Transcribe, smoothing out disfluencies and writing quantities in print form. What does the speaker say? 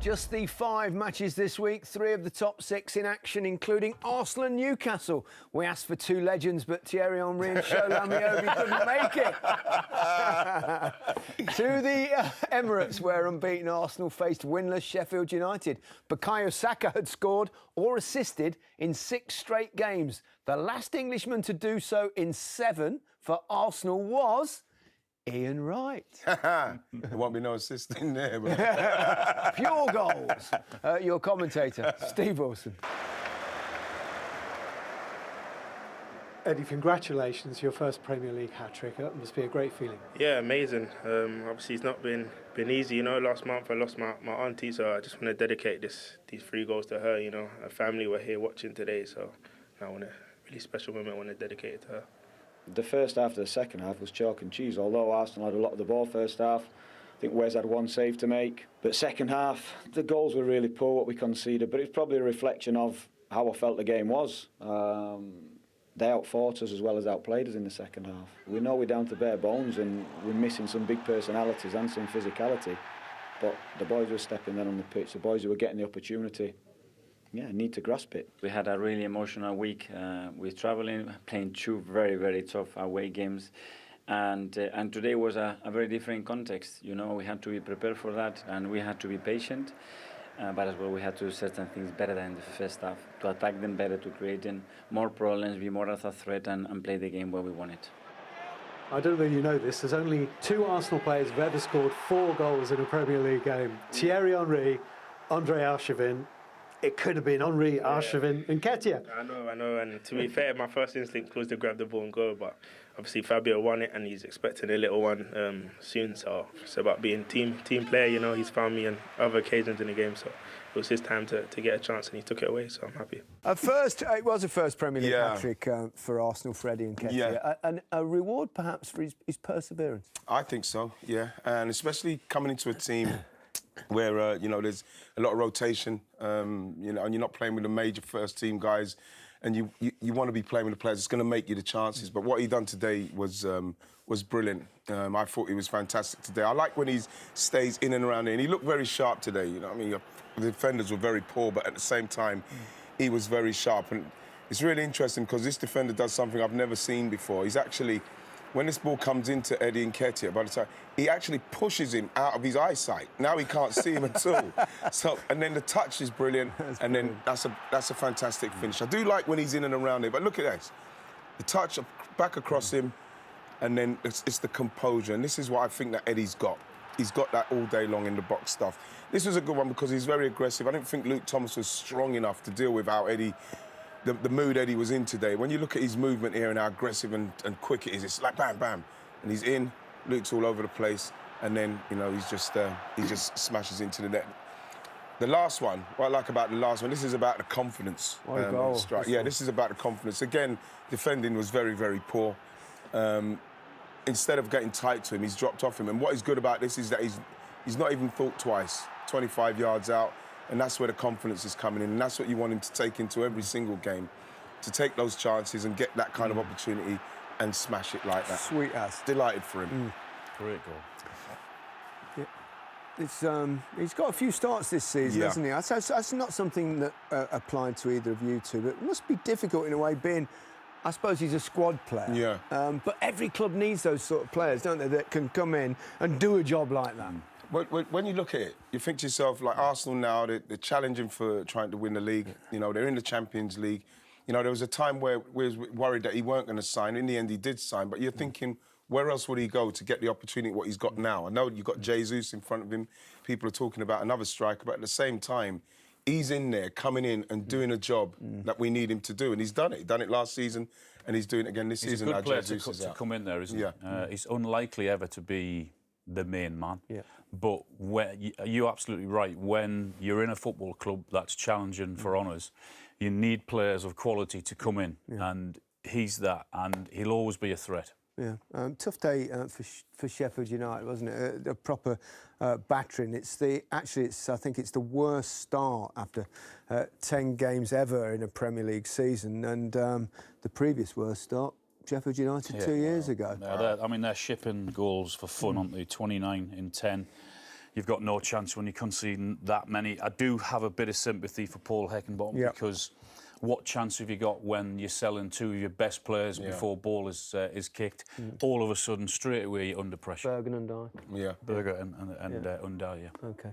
Just the 5 matches this week, 3 of the top 6 in action, including Arsenal and Newcastle. We asked for 2 legends, but Thierry Henry and Shola Amiobi couldn't make it. To the Emirates, where unbeaten Arsenal faced winless Sheffield United. Bukayo Saka had scored or assisted in 6 straight games. The last Englishman to do so in 7 for Arsenal was Ian Wright. There won't be no assisting there. But... Pure goals. Your commentator, Steve Wilson. Eddie, congratulations, your first Premier League hat-trick. That must be a great feeling. Yeah, amazing. Obviously, it's not been easy. You know, last month I lost my auntie, so I just want to dedicate these 3 goals to her. You know, her family were here watching today, so I want a really special moment. I want to dedicate it to her. The first half to the second half was chalk and cheese. Although Arsenal had a lot of the ball first half, I think Wes had 1 save to make. But second half, the goals were really poor, what we conceded. But it's probably a reflection of how I felt the game was. They outfought us as well as outplayed us in the second half. We know we're down to bare bones and we're missing some big personalities and some physicality. But the boys were stepping there on the pitch, the boys who were getting the opportunity, need to grasp it. We had a really emotional week. We're traveling, playing 2 very, very tough away games. And today was a very different context. You know, we had to be prepared for that and we had to be patient. But as well, we had to do certain things better than the first half, to attack them better, to create them more problems, be more of a threat and play the game where we want it. I don't know if you know this, there's only 2 Arsenal players who've ever scored 4 goals in a Premier League game. Thierry Henry, Andre Arshavin. It could have been Henry, Arshavin, Nketiah. I know. And to be fair, my first instinct was to grab the ball and go. But obviously Fabio won it, and he's expecting a little one soon. So it's about being team player. You know, he's found me on other occasions in the game. So it was his time to get a chance, and he took it away. So I'm happy. It was a first Premier League hat-trick for Arsenal, for Eddie Nketiah. Yeah. And a reward, perhaps, for his perseverance. I think so, yeah. And especially coming into a team where, there's a lot of rotation, and you're not playing with the major first-team guys, and you want to be playing with the players. It's going to make you the chances. But what he done today was brilliant. I thought he was fantastic today. I like when he stays in and around there. And he looked very sharp today, you know what I mean? The defenders were very poor, but at the same time, he was very sharp. And it's really interesting because this defender does something I've never seen before. He's actually... When this ball comes into Eddie Nketiah, by the time he actually pushes him out of his eyesight. Now he can't see him at all. So, and then the touch is brilliant, then that's a fantastic finish. I do like when he's in and around it, but look at this: the touch back across him, and then it's the composure. And this is what I think that Eddie's got. He's got that all day long in the box stuff. This was a good one because he's very aggressive. I didn't think Luke Thomas was strong enough to deal with how Eddie. The mood Eddie was in today. When you look at his movement here and how aggressive and quick it is, it's like bam, bam, and he's in. Luke's all over the place, and then he just smashes into the net. The last one, what I like about the last one, this is about the confidence. What a goal! This is about the confidence. Again, defending was very, very poor. Instead of getting tight to him, he's dropped off him. And what is good about this is that he's not even thought twice. 25 yards out. And that's where the confidence is coming in. And that's what you want him to take into every single game, to take those chances and get that kind of opportunity and smash it like that. Sweet as. Delighted for him. Great goal. Yeah. He's got a few starts this season, hasn't he? That's not something that applied to either of you two, but it must be difficult in a way, being, I suppose he's a squad player. Yeah. But every club needs those sort of players, don't they, that can come in and do a job like that. When you look at it, you think to yourself, like Arsenal now, they're challenging for trying to win the league. You know, they're in the Champions League. You know, there was a time where we was worried that he weren't going to sign. In the end, he did sign. But you're thinking, where else would he go to get the opportunity, what he's got now? I know you've got Jesus in front of him. People are talking about another striker. But at the same time, he's in there, coming in and doing a job that we need him to do. And he's done it. He's done it last season, and he's doing it again this season. He's a good player to come in there, isn't he? He's unlikely ever to be the main man. Yeah. But you're absolutely right. When you're in a football club that's challenging for honours, you need players of quality to come in, and he's that, and he'll always be a threat. Yeah, tough day for Sheffield United, wasn't it? A proper battering. I think it's the worst start after 10 games ever in a Premier League season, and the previous worst start, Sheffield United 2 years ago. They're shipping goals for fun, aren't they? 29 in 10. you've got no chance when you concede that many. I do have a bit of sympathy for Paul Heckingbottom because what chance have you got when you're selling two of your best players before ball is kicked? All of a sudden, straight away, you're under pressure. Bergen and Dye. Yeah. Berger and Undair, yeah. Okay.